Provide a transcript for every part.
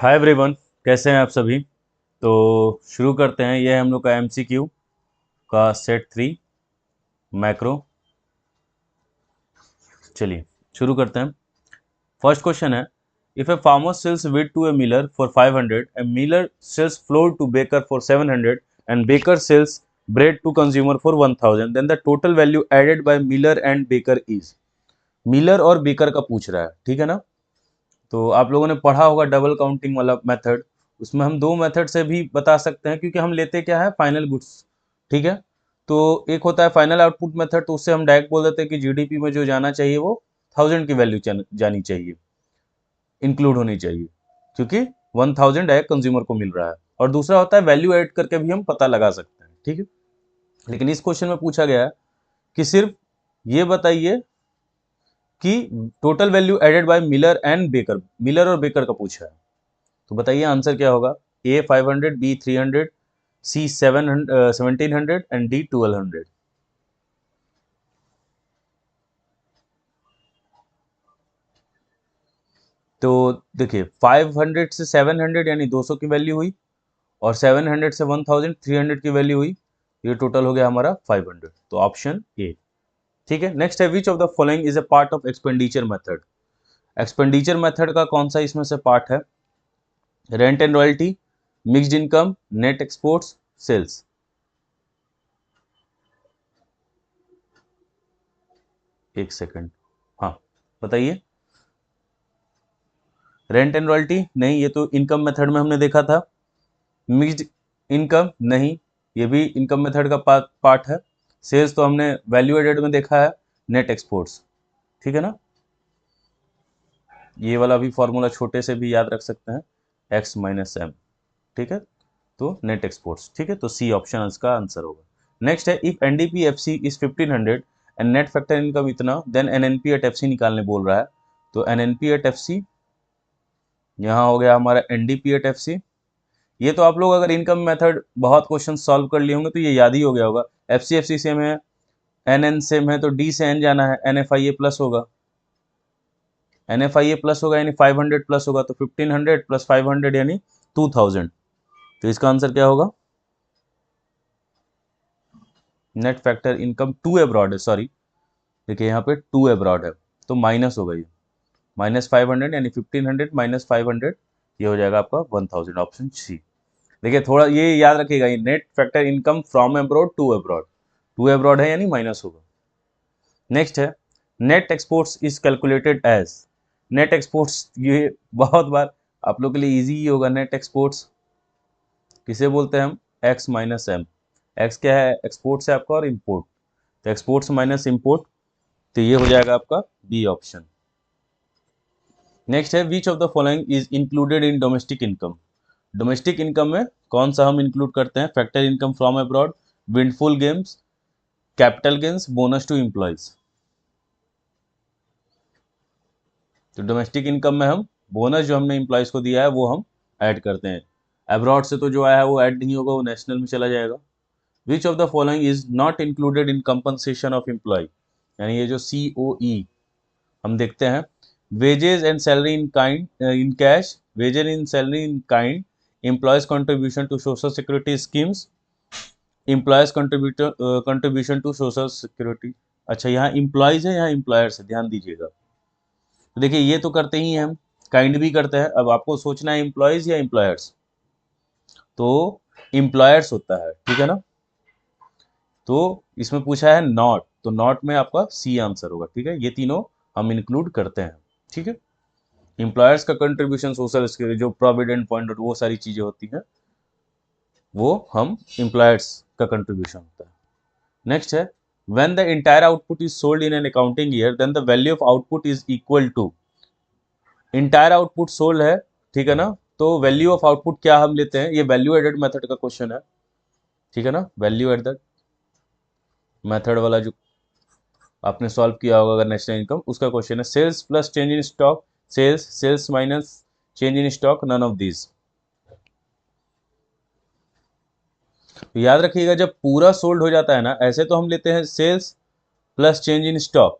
Hi everyone, कैसे हैं आप सभी। तो शुरू करते हैं। ये है हम लोग का एमसीक्यू का सेट 3 मैक्रो। चलिए शुरू करते हैं। फर्स्ट क्वेश्चन है, if a farmer sells wheat to a miller for 500 and miller sells flour to baker for 700 and baker sells bread to consumer for 1000 then the total value added by miller and baker is. Miller और baker का पूछ रहा है, ठीक है ना। तो आप लोगों ने पढ़ा होगा डबल काउंटिंग वाला मेथड। उसमें हम दो मेथड से भी बता सकते हैं, क्योंकि हम लेते क्या है, फाइनल गुड्स। ठीक है। तो एक होता है फाइनल आउटपुट मेथड, तो उससे हम डायरेक्ट बोल देते हैं कि जीडीपी में जो जाना चाहिए वो 1000 की वैल्यू जानी चाहिए, इंक्लूड होनी चाहिए, क्योंकि 1000 डायरेक्ट कंज्यूमर को मिल रहा है। और दूसरा होता है वैल्यू ऐड करके भी हम पता लगा सकते हैं, ठीक है। लेकिन इस क्वेश्चन में पूछा गया है कि सिर्फ ये बताइए कि total value added by miller and baker, miller और बेकर का पूछा है। तो बताइए आंसर क्या होगा। A 500, B 300, C 700 1700 and D 1200। तो देखिए 500 से 700 यानी 200 की वैल्यू हुई, और 700 से 1000 300 की वैल्यू हुई। ये टोटल हो गया हमारा 500, तो ऑप्शन ए। ठीक है। नेक्स्ट है, which of the following is a part of expenditure method. Expenditure method का कौन सा इसमें से पार्ट है। Rent and royalty, mixed income, net exports, sales. एक सेकंड, हाँ बताइए। रेंट एंड रॉयल्टी नहीं, ये तो इनकम मेथड में हमने देखा था। मिक्स्ड इनकम नहीं, ये भी इनकम मेथड का पार्ट है। सेल्स तो हमने वैल्यू एडेड में देखा है। नेट एक्सपोर्ट्स, ठीक है ना। ये वाला भी फॉर्मूला छोटे से भी याद रख सकते हैं, एक्स माइनस एम। ठीक है। तो नेट एक्सपोर्ट्स, ठीक है। तो सी ऑप्शन इसका आंसर होगा। नेक्स्ट है, if NDP FC is 1500 and net factor income इतना, देन एनएनपी एट एफसी निकालने बोल रहा है। तो एनएनपी एट एफसी, यहाँ हो गया हमारा एनडीपी एट एफसी। ये तो आप लोग अगर इनकम मेथड बहुत क्वेश्चन सॉल्व कर लिए होंगे तो ये याद ही हो गया होगा। F C F C same है, एन एन सेम है, तो डी से एन जाना है, N F I A plus होगा। N F I A plus होगा यानी 500 प्लस होगा, तो 1500 प्लस 500 यानी 2000। तो इसका आंसर क्या होगा। Net factor income to abroad है, सॉरी देखिए यहाँ पे टू एब्रॉड है, तो माइनस होगा ये। -500 यानी 1500 -500, ये हो जाएगा आपका 1000, ऑप्शन सी। देखिए थोड़ा ये याद रखिएगा, ये net factor income from abroad to abroad, to abroad है यानी माइनस होगा। नेक्स्ट है, net exports is calculated as. Net exports ये बहुत बार आप लोग के लिए इजी ही होगा। नेट एक्सपोर्ट्स किसे बोलते हैं हम, एक्स माइनस एम। एक्स क्या है, एक्सपोर्ट्स है आपका, और इम्पोर्ट, तो एक्सपोर्ट्स माइनस इम्पोर्ट, तो ये हो जाएगा आपका बी ऑप्शन। नेक्स्ट है, which of the following is included in domestic income. Domestic income में कौन सा हम इंक्लूड करते हैं, factor income from abroad, windfall games, capital gains, bonus to employees. तो डोमेस्टिक इनकम में हम बोनस जो हमने एम्प्लॉयज को दिया है वो हम ऐड करते हैं। अब्रॉड से तो जो आया है वो ऐड नहीं होगा, वो नेशनल में चला जाएगा। Which of the following is not included in compensation of employ, यानी ये जो सी ओ ई हम देखते हैं, wages and salary in kind in cash, wages in salary in kind, employees contribution to social security schemes, employees contribution to social security. अच्छा यहाँ employees है, यहाँ एम्प्लॉयर्स है, ध्यान दीजिएगा। तो देखिए ये तो करते ही हैं हम, काइंड भी करते हैं। अब आपको सोचना है एम्प्लॉयज या एम्प्लॉयर्स, तो एम्प्लॉयर्स होता है, ठीक है ना। तो इसमें पूछा है नॉट, तो नॉट में आपका सी आंसर होगा, ठीक है। ये तीनों हम इंक्लूड करते हैं, ठीक है। एम्प्लॉयर्स का कंट्रीब्यूशन सोशल सिक्योरिटी, जो प्रोविडेंट फंड, वो सारी चीजें होती हैं, वो हम एम्प्लॉयर्स का कंट्रीब्यूशन होता है। नेक्स्ट है, when the entire output is sold in an accounting year then the value of output is equal to। Entire output sold है, ठीक है ना। तो वैल्यू ऑफ आउटपुट क्या हम लेते हैं, ये वैल्यू एडेड मेथड का क्वेश्चन है, ठीक है ना। वैल्यू एडेड मेथड वाला जो आपने सॉल्व किया होगा अगर नेशनल इनकम, उसका क्वेश्चन है, sales plus change in stock, sales, sales minus change in stock, none of these. तो याद रखिएगा जब पूरा सोल्ड हो जाता है ना, ऐसे तो हम लेते हैं sales plus change in stock,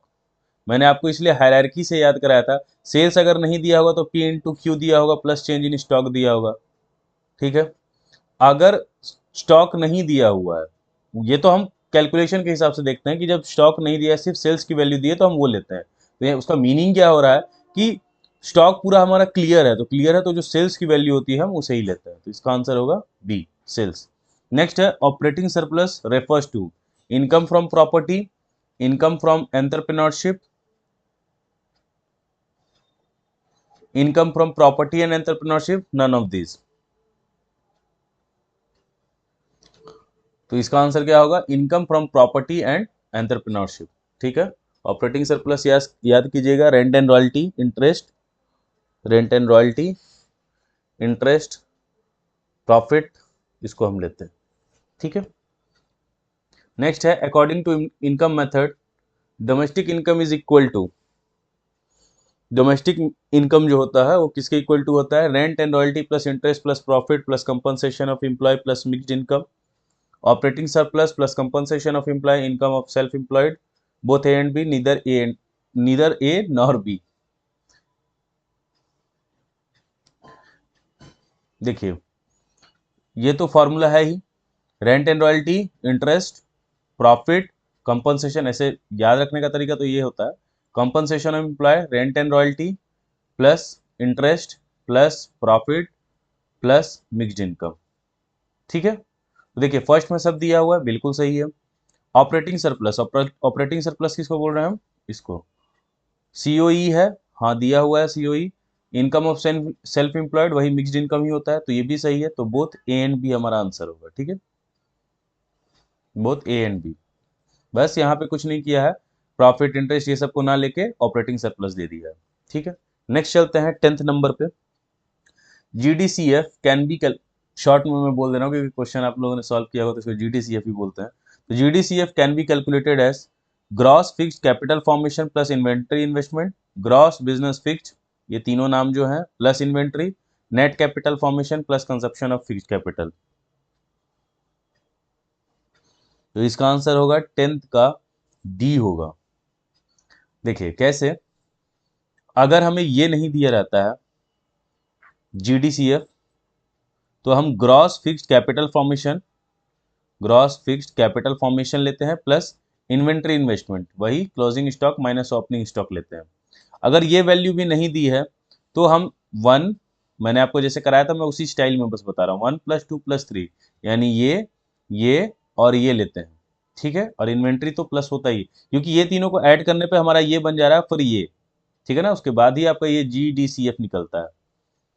मैंने आपको इसलिए हायरार्की से याद कराया था। सेल्स अगर नहीं दिया होगा तो पी इंटू क्यू दिया होगा प्लस चेंज इन स्टॉक दिया होगा, ठीक है। अगर स्टॉक नहीं दिया हुआ है, ये तो हम कैलकुलेशन के हिसाब से देखते हैं कि जब स्टॉक नहीं दिया, सिर्फ सेल्स की वैल्यू दी है तो हम वो लेते हैं। तो ये उसका मीनिंग क्या हो रहा है कि स्टॉक पूरा हमारा क्लियर है, तो क्लियर है तो जो सेल्स की वैल्यू होती है हम उसे ही लेते हैं। तो इसका आंसर होगा बी, सेल्स। नेक्स्ट है operating surplus refers to income from property, income from entrepreneurship, income from property and entrepreneurship, none of this. तो इसका आंसर क्या होगा, income from property and entrepreneurship, ठीक है। ऑपरेटिंग सरप्लस याद कीजिएगा, rent and royalty, interest, rent and royalty, interest, profit, इसको हम लेते हैं, ठीक है। नेक्स्ट है according to income method domestic income is equal to, domestic income जो होता है वो किसके इक्वल टू होता है, rent and royalty plus interest plus profit plus compensation of employ plus mixed income, operating surplus plus compensation of employee, income of self employed, both A and B, neither A nor B. देखिए ये तो formula है ही, rent and royalty, interest, profit, compensation. ऐसे याद रखने का तरीका तो ये होता है, compensation of employee, rent and royalty plus interest plus profit plus mixed income, ठीक है। तो देखिए फर्स्ट में सब दिया हुआ है, बिल्कुल सही है। ऑपरेटिंग सरप्लस, ऑपरेटिंग सरप्लस किसको बोल रहे हैं हम, इसको सीओई है, हाँ दिया हुआ है COE. Income of self employed वही मिक्स्ड इनकम ही होता है, तो ये भी सही है। तो बोथ ए एंड बी हमारा आंसर होगा, ठीक है, बोथ ए एंड बी। बस यहाँ पे कुछ नहीं किया है, प्रॉफिट इंटरेस्ट ये सबको ना लेके ऑपरेटिंग सरप्लस दे दिया है, ठीक है। नेक्स्ट चलते हैं 10th नंबर पे। जीडीसीएफ कैन बी, शॉर्ट में मैं बोल दे रहा हूँ क्योंकि क्वेश्चन आप लोगों ने सॉल्व किया होगा तो इसको जीडीसीएफ ही बोलते हैं। तो GDCF can be calculated as gross fixed capital formation plus inventory investment, gross business fixed, ये तीनों नाम जो हैं, plus inventory, net capital formation plus consumption of fixed capital. तो इसका आंसर होगा 10th का डी होगा। देखिए कैसे, अगर हमें ये नहीं दिया रहता है जीडीसीएफ, तो हम gross fixed capital formation, gross fixed capital formation लेते हैं प्लस इन्वेंट्री इन्वेस्टमेंट, वही closing stock minus opening stock लेते हैं। अगर ये वैल्यू भी नहीं दी है तो हम वन, मैंने आपको जैसे कराया था मैं उसी स्टाइल में बस बता रहा हूँ, 1 + 2 + 3, यानी ये और ये लेते हैं, ठीक है। और इन्वेंट्री तो प्लस होता ही, क्योंकि ये तीनों को ऐड करने पे हमारा ये बन जा रहा है फिर ये, ठीक है ना, उसके बाद ही आपका ये जीडीसीएफ निकलता है।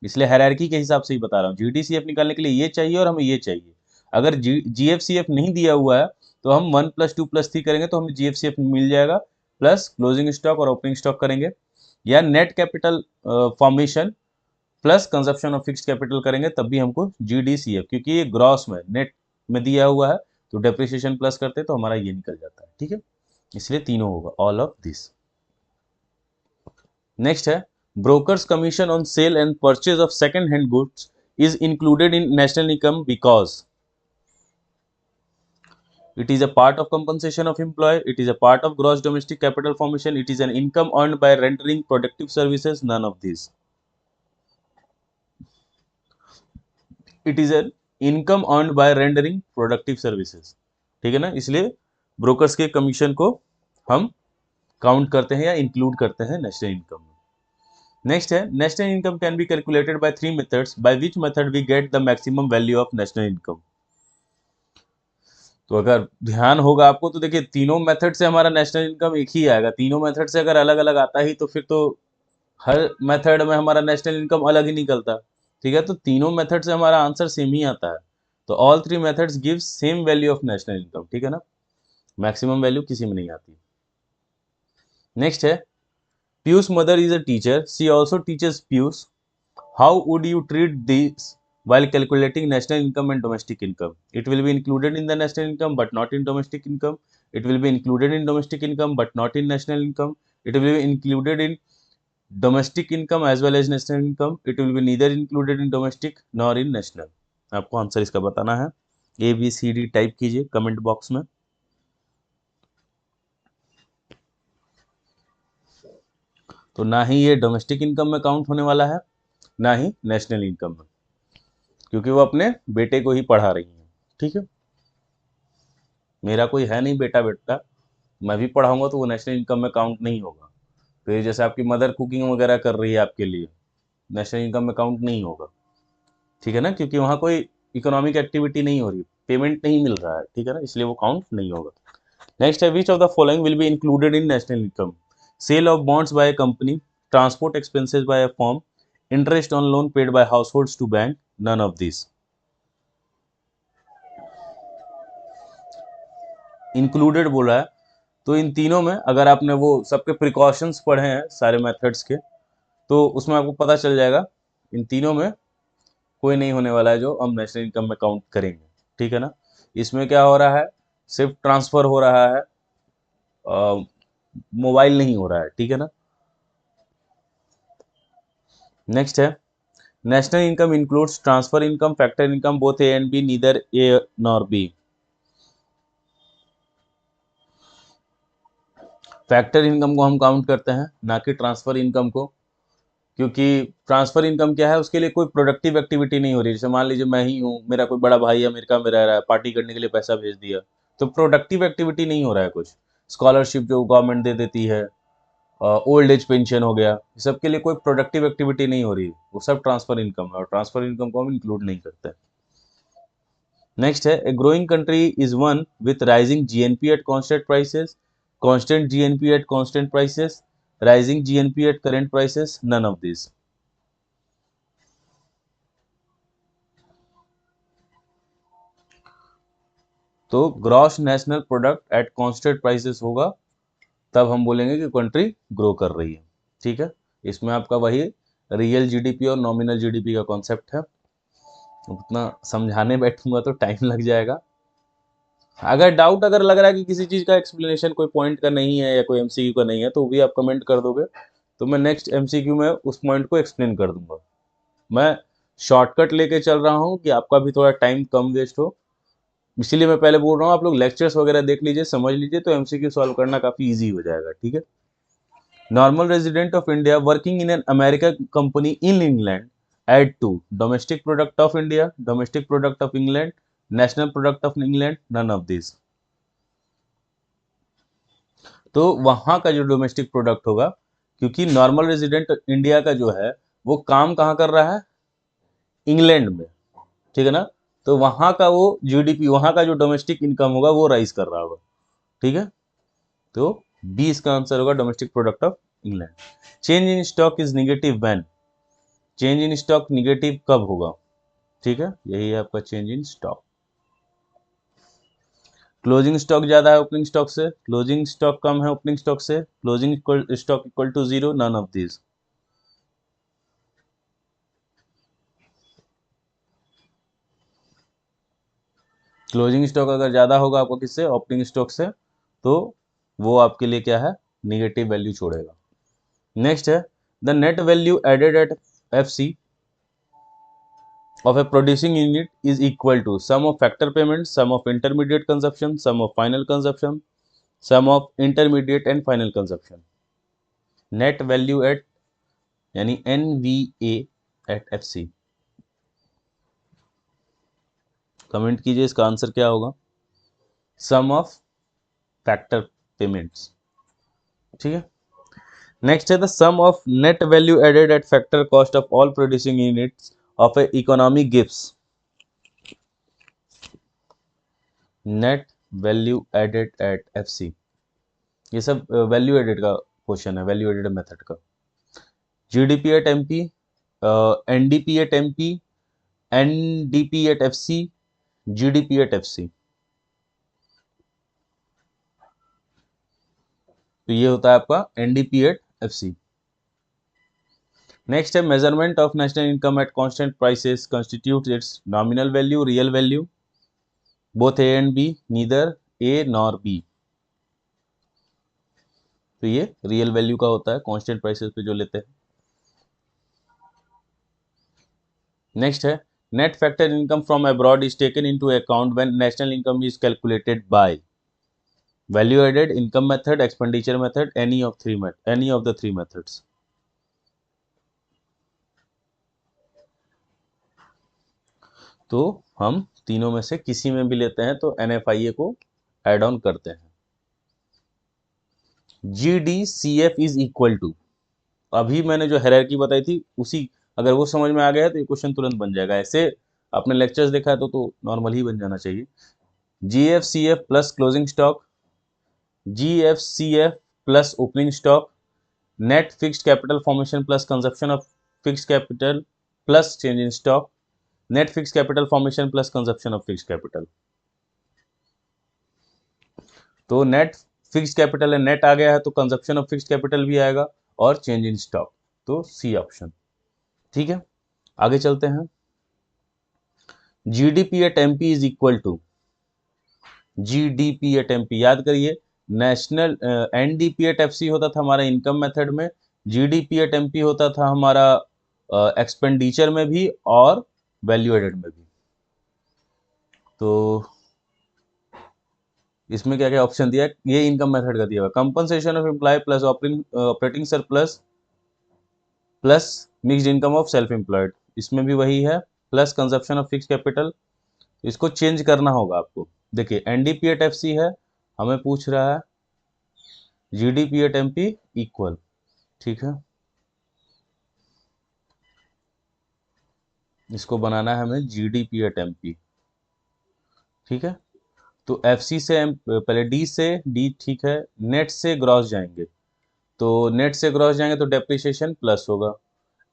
इसलिए हायरार्की के हिसाब से ही बता रहा हूँ, जीडीसीएफ निकालने के लिए ये चाहिए और हमें ये चाहिए। अगर जीएफसीएफ नहीं दिया हुआ है तो हम 1 + 2 + 3 करेंगे तो हमें जीएफसीएफ मिल जाएगा, प्लस क्लोजिंग स्टॉक और ओपनिंग स्टॉक करेंगे, या net capital formation plus consumption of fixed capital करेंगे तब भी हमको जीडीसीएफ, क्योंकि ये ग्रॉस में नेट में दिया हुआ है तो डेप्रिसिएशन प्लस करते तो हमारा ये निकल जाता है, ठीक है। इसलिए तीनों होगा, ऑल ऑफ दिस। नेक्स्ट है brokers commission on sale and purchase of second hand goods is included in national income because it is a part of compensation of employee, it is a part of gross domestic capital formation, it is an income earned by rendering productive services, none of these. It is an income earned by rendering productive services, ठीक है ना, इसलिए brokers के commission को हम count करते हैं या इंक्लूड करते हैं नेशनल इनकम में। नेक्स्ट है national income can be calculated by 3 methods, by which method we get the maximum value of national income. तो अगर ध्यान होगा आपको तो देखिए तीनों मेथड से हमारा नेशनल इनकम एक ही आएगा, तीनों मेथड से अगर अलग अलग आता ही तो फिर तो हर मेथड में हमारा नेशनल इनकम अलग ही निकलता, ठीक है। तो तीनों मेथड से हमारा आंसर सेम ही आता है, तो all 3 methods give same value of national income, ठीक है ना, मैक्सिमम वैल्यू किसी में नहीं आती। नेक्स्ट है Piyush mother is a teacher, she also teachers Piyush, how would you treat this while calculating national income and domestic income? It will be included in the national income but not in domestic income. It will be included in domestic income but not in national income. It will be included in domestic income as well as national income. It will be neither included in domestic nor in national. आपको answer इसका बताना है, ABCD type कीजिए comment box में। तो ना ही ये domestic income में काउंट होने वाला है, ना ही नेशनल इनकम में, क्योंकि वो अपने बेटे को ही पढ़ा रही हैं। ठीक है, मेरा कोई है नहीं बेटा बेटा, मैं भी पढ़ाऊंगा तो वो नेशनल इनकम में काउंट नहीं होगा। फिर जैसे आपकी मदर कुकिंग वगैरह कर रही है आपके लिए, नेशनल इनकम में काउंट नहीं होगा। ठीक है ना, क्योंकि वहाँ कोई इकोनॉमिक एक्टिविटी नहीं हो रही, पेमेंट नहीं मिल रहा है। ठीक है ना, इसलिए वो काउंट नहीं होगा। नेक्स्ट है, which of the following will be included in national income? Sale of bonds by a company, transport expenses by a firm, interest on loan paid by households to bank, none of this. Included बोला है, तो इन तीनों में अगर आपने वो सबके precautions पढ़े हैं सारे मेथड्स के, तो उसमें आपको पता चल जाएगा इन तीनों में कोई नहीं होने वाला है जो हम नेशनल इनकम में काउंट करेंगे। ठीक है ना, इसमें क्या हो रहा है, सिर्फ ट्रांसफर हो रहा है, मोबाइल नहीं हो रहा है। ठीक है ना। नेक्स्ट है, national income includes transfer income, factor income, both A and B, neither A nor B. Factor income को हम काउंट करते हैं, ना कि ट्रांसफर इनकम को, क्योंकि ट्रांसफर इनकम क्या है, उसके लिए कोई प्रोडक्टिव एक्टिविटी नहीं हो रही। जैसे मान लीजिए मैं ही हूँ, मेरा कोई बड़ा भाई अमेरिका में रह रहा है, पार्टी करने के लिए पैसा भेज दिया, तो प्रोडक्टिव एक्टिविटी नहीं हो रहा है कुछ। स्कॉलरशिप जो गवर्नमेंट दे देती है, ओल्ड एज पेंशन हो गया, ये सब के लिए कोई प्रोडक्टिव एक्टिविटी नहीं हो रही, वो सब ट्रांसफर इनकम है, और ट्रांसफर इनकम को हम इंक्लूड नहीं करते। नेक्स्ट है, a growing country is one with rising GNP at constant prices, constant GNP at constant prices, rising GNP at current prices, none of this. तो gross national product at constant prices होगा, तब हम बोलेंगे कि country grow कर रही है। ठीक है, इसमें आपका वही रियल जीडीपी और नॉमिनल जीडीपी का कॉन्सेप्ट है। उतना समझाने बैठूंगा तो टाइम लग जाएगा। अगर डाउट अगर लग रहा है कि किसी चीज़ का एक्सप्लेनेशन कोई पॉइंट का नहीं है या कोई एमसीक्यू का नहीं है, तो भी आप कमेंट कर दोगे, तो मैं नेक्स्ट एमसीक्यू में उस पॉइंट को एक्सप्लेन कर दूंगा। मैं शॉर्टकट लेके चल रहा हूँ कि आपका भी थोड़ा टाइम कम वेस्ट हो, इसीलिए मैं पहले बोल रहा हूँ आप लोग लेक्चर्स वगैरह देख लीजिए, समझ लीजिए, तो एमसीक्यू सॉल्व करना काफ़ी ईजी हो जाएगा। ठीक है। Normal resident of India working in an American company in England add to domestic product of India, domestic product of England, national product of England, none of these। तो वहां का जो डोमेस्टिक प्रोडक्ट होगा, क्योंकि नॉर्मल रेजिडेंट इंडिया का जो है वो काम कहाँ कर रहा है, इंग्लैंड में। ठीक है ना, तो वहां का वो जीडीपी, वहां का जो डोमेस्टिक इनकम होगा वो राइज कर रहा होगा। ठीक है, तो बी इसका आंसर होगा, domestic product of England. Change in stock is negative when, change in stock negative कब होगा? ठीक है, यही है आपका change in stock. Closing stock ज्यादा है ओपनिंग स्टॉक से, क्लोजिंग स्टॉक कम है ओपनिंग स्टॉक से, closing stock equal to zero, none of this. Closing stock अगर ज्यादा होगा आपको किससे, ओपनिंग स्टॉक से, तो वो आपके लिए क्या है, निगेटिव वैल्यू छोड़ेगा। नेक्स्ट है, the net value added at F C of a producing unit is equal to sum of factor payments, sum of intermediate consumption, sum of final consumption, sum of intermediate and final consumption। net value at यानी NVA at FC। Comment कीजिए इसका answer क्या होगा, सम of factor payments. ठीक है। Next है, the sum of net value added at factor cost of all producing units of a economy gives. Net value added at FC, ये सब value added का क्वेश्चन है, वैल्यू एडेड मेथड का। GDP at MP, NDP at MP, NDP at FC, GDP at FC. तो ये होता है आपका एनडीपी एट एफसी। नेक्स्ट है, measurement of national income at constant prices constitute its nominal value, real value, both A and B, neither A nor B. तो ये real value का होता है कांस्टेंट प्राइसेस पे जो लेते हैं। नेक्स्ट है, net factor income from abroad is taken into account when national income is calculated by value added, income method, expenditure method, any of the three methods. तो हम तीनों में से किसी में भी लेते हैं तो NFIA को ऐड ऑन करते हैं। GDCF इज इक्वल टू, अभी मैंने जो हायरार्की बताई थी उसी, अगर वो समझ में आ गया है तो ये क्वेश्चन तुरंत बन जाएगा। ऐसे आपने लेक्चर्स देखा है तो नॉर्मल ही बन जाना चाहिए। GFCF plus closing stock, GFCF plus opening stock, net fixed capital formation plus consumption of fixed capital plus change in stock, net fixed capital formation plus consumption of fixed capital. तो net fixed capital है, net आ गया है तो consumption of fixed capital भी आएगा और change in stock, तो C option. ठीक है, आगे चलते हैं। GDP at MP is equal to, GDP at MP याद करिए, नेशनल NDP एट FC होता था हमारा इनकम मेथड में, GDP एट MP होता था हमारा एक्सपेंडिचर में भी और वैल्यू एडेड में भी। तो इसमें क्या क्या ऑप्शन दिया है, ये इनकम मेथड का दिया हुआ, compensation of employ plus operating surplus plus mixed income of self employed, इसमें भी वही है, plus consumption of fix capital. इसको चेंज करना होगा आपको। देखिए NDP एट FC है, हमें पूछ रहा है GDP एट MP इक्वल, ठीक है, इसको बनाना है हमें GDP एट MP। ठीक है, तो FC से पहले D से D, ठीक है, नेट से ग्रॉस जाएंगे, तो नेट से ग्रॉस जाएंगे तो डेप्रिसिएशन प्लस होगा,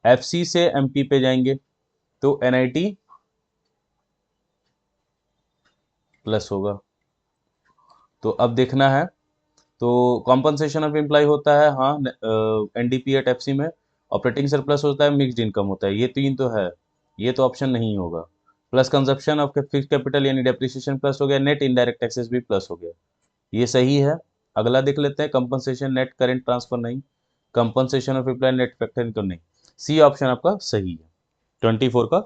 FC से MP पे जाएंगे तो NIT प्लस होगा। तो अब देखना है, तो कॉम्पनसेशन ऑफ एम्प्लॉय होता है, हाँ, NDP एट FC में, ऑपरेटिंग सरप्लस होता है, मिक्स्ड इनकम होता है, ये तीन तो है, ये तो ऑप्शन नहीं होगा। Plus consumption of fix capital यानी डेप्रिसिएशन प्लस हो गया, नेट इनडायरेक्ट टैक्सेस भी प्लस हो गया, ये सही है। अगला देख लेते हैं, कंपनसेशन नेट करेंट ट्रांसफर नहीं, compensation of employ net factor income नहीं, सी ऑप्शन आपका सही है, 24 का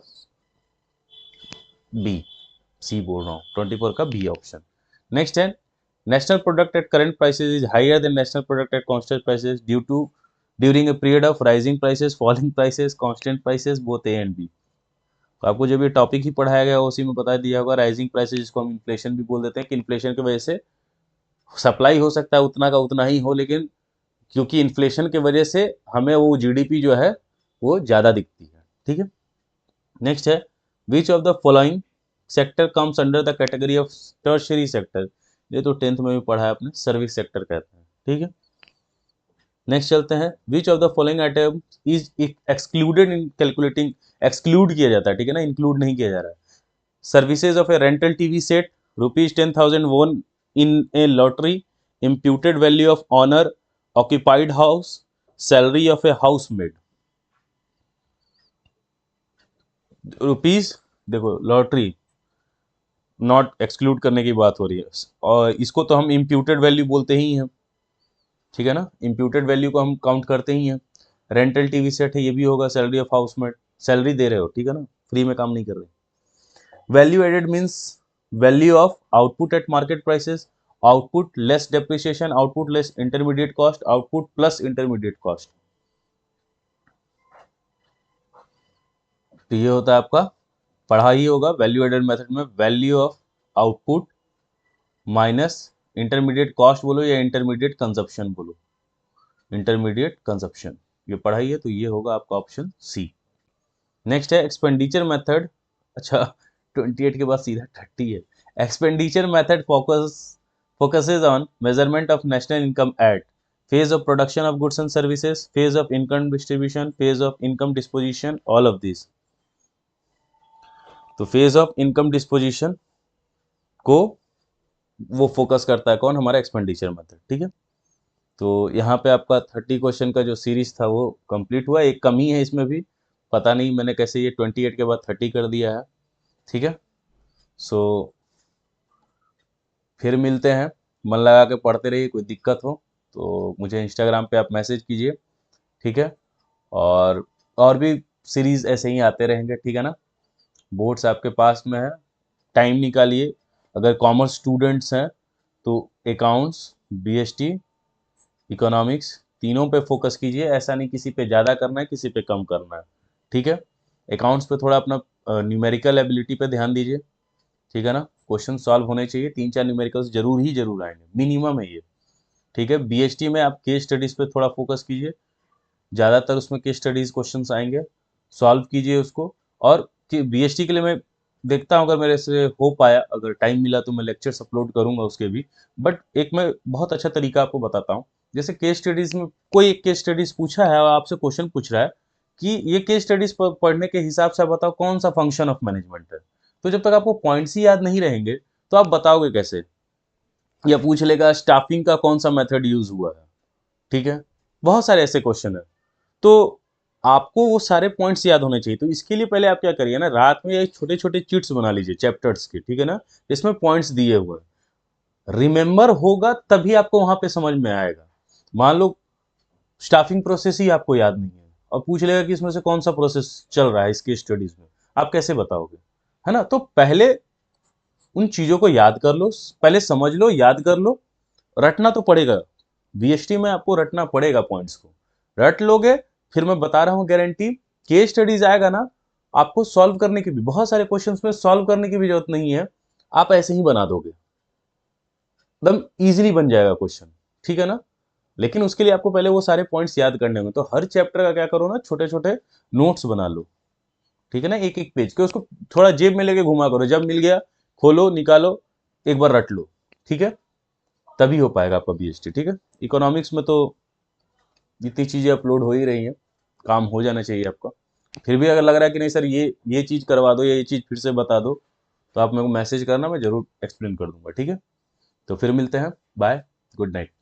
बी, सी बोल रहा हूँ, 24 का बी ऑप्शन। नेक्स्ट है, national product at current prices is higher than national product at constant prices due to during a period of rising prices, falling prices, constant prices, both A and B. तो आपको जब ये topic ही पढ़ाया गया उसी में बता दिया होगा, राइजिंग प्राइसेस जिसको हम इन्फ्लेशन भी बोल देते हैं कि इन्फ्लेशन की वजह से सप्लाई हो सकता है उतना का उतना ही हो, लेकिन क्योंकि इन्फ्लेशन की वजह से हमें वो GDP जो है वो ज़्यादा दिखती है। ठीक है, नेक्स्ट है, which of the following sector comes under the category of tertiary sector, ये तो 10th में भी पढ़ा है आपने, सर्विस सेक्टर कहते हैं। ठीक है, नेक्स्ट चलते हैं, विच of the following item is excluded in calculating, exclude किया जाता है, ठीक है ना, इंक्लूड नहीं किया जा रहा है। Services of A rental TV set, ₹10,000 won in a lottery, imputed value of honor, occupied house, salary of a housemaid। Rupees, देखो लॉटरी नॉट एक्सक्लूड करने की बात हो रही है, और इसको तो हम इम्प्यूटेड वैल्यू बोलते ही हैं, ठीक है ना, इम्प्यूटेड वैल्यू को हम काउंट करते ही हैं। रेंटल TV सेट है, ये भी होगा, सैलरी ऑफ हाउसमेट, सैलरी दे रहे हो, ठीक है ना, फ्री में काम नहीं कर रहे। Value added means value of output at market prices, output less depreciation, output less intermediate cost, output plus intermediate cost. तो ये होता है आपका, पढ़ा ही होगा वैल्यू एडेड मेथड में, value of output minus intermediate cost बोलो या इंटरमीडिएट कंजप्शन बोलो, इंटरमीडिएट कंजप्शन, ये पढ़ाई है, तो ये होगा आपका ऑप्शन सी। नेक्स्ट है एक्सपेंडिचर मेथड, अच्छा 28 के बाद सीधा 30 है। Expenditure method focuses on measurement of national income eight phase of production of goods and services, phase of income distribution, phase of income disposition, all of this. तो phase of income disposition को वो focus करता है कौन, हमारा expenditure method. ठीक है, तो यहाँ पे आपका 30 क्वेश्चन का जो सीरीज था वो कंप्लीट हुआ, एक कमी है इसमें भी, पता नहीं मैंने कैसे ये 28 के बाद 30 कर दिया है। ठीक है, सो फिर मिलते हैं, मन लगा के पढ़ते रहिए, कोई दिक्कत हो तो मुझे इंस्टाग्राम पे आप मैसेज कीजिए। ठीक है, और भी सीरीज ऐसे ही आते रहेंगे, ठीक है ना। बोर्ड्स आपके पास में है, टाइम निकालिए, अगर कॉमर्स स्टूडेंट्स हैं तो अकाउंट्स, BST, इकोनॉमिक्स, तीनों पे फोकस कीजिए, ऐसा नहीं किसी पे ज़्यादा करना है किसी पे कम करना है। ठीक है, अकाउंट्स पे थोड़ा अपना न्यूमेरिकल एबिलिटी पे ध्यान दीजिए, ठीक है ना। क्वेश्चन सॉल्व होने चाहिए, 3-4 न्यूमेरिकल्स जरूर आएंगे, मिनिमम है ये, ठीक है। बीएसटी में आप केस स्टडीज पे थोड़ा फोकस कीजिए, ज़्यादातर उसमें केस स्टडीज क्वेश्चंस आएंगे, सॉल्व कीजिए उसको। और बीएसटी के लिए मैं देखता हूँ, अगर मेरे से हो पाया, अगर टाइम मिला तो मैं लेक्चर्स अपलोड करूंगा उसके भी। बट एक मैं बहुत अच्छा तरीका आपको बताता हूँ। जैसे केस स्टडीज में कोई एक केस स्टडीज पूछा है और आपसे क्वेश्चन पूछ रहा है कि ये केस स्टडीज पढ़ने के हिसाब से आप बताओ कौन सा फंक्शन ऑफ मैनेजमेंट है। तो जब तक आपको पॉइंट्स ही याद नहीं रहेंगे तो आप बताओगे कैसे। या पूछ लेगा स्टाफिंग का कौन सा मेथड यूज हुआ है, ठीक है। बहुत सारे ऐसे क्वेश्चन है। तो आपको वो सारे पॉइंट्स याद होने चाहिए। तो इसके लिए पहले आप क्या करिए ना, रात में एक छोटे छोटे चिट्स बना लीजिए चैप्टर्स के, ठीक है ना, इसमें पॉइंट्स दिए हुए हैं। रिमेंबर होगा तभी आपको वहां पे समझ में आएगा। मान लो स्टाफिंग प्रोसेस ही आपको याद नहीं है और पूछ लेगा कि इसमें से कौन सा प्रोसेस चल रहा है इसके स्टडीज में, आप कैसे बताओगे, है ना। तो पहले उन चीजों को याद कर लो, पहले समझ लो, याद कर लो। रटना तो पड़ेगा, बीएसटी में आपको रटना पड़ेगा पॉइंट्स को। रट लोगे, फिर मैं बता रहा हूं गारंटी, केस स्टडीज आएगा ना, आपको सॉल्व करने की भी, बहुत सारे क्वेश्चंस में सॉल्व करने की भी जरूरत नहीं है, आप ऐसे ही बना दोगे, एकदम इजीली बन जाएगा क्वेश्चन, ठीक है ना। लेकिन उसके लिए आपको पहले वो सारे पॉइंट्स याद करने होंगे। तो हर चैप्टर का क्या करो ना, छोटे छोटे नोट्स बना लो, ठीक है ना, एक एक पेज के, उसको थोड़ा जेब में लेके घुमा करो, जब मिल गया खोलो निकालो, एक बार रट लो, ठीक है। तभी हो पाएगा आपका बीएसटी, ठीक है। इकोनॉमिक्स में तो जितनी चीजें अपलोड हो ही रही हैं, काम हो जाना चाहिए आपका। फिर भी अगर लग रहा है कि नहीं सर ये चीज करवा दो या ये चीज फिर से बता दो, तो आप मेरे को मैसेज करना, मैं जरूर एक्सप्लेन कर दूंगा, ठीक है। तो फिर मिलते हैं, बाय, गुड नाइट।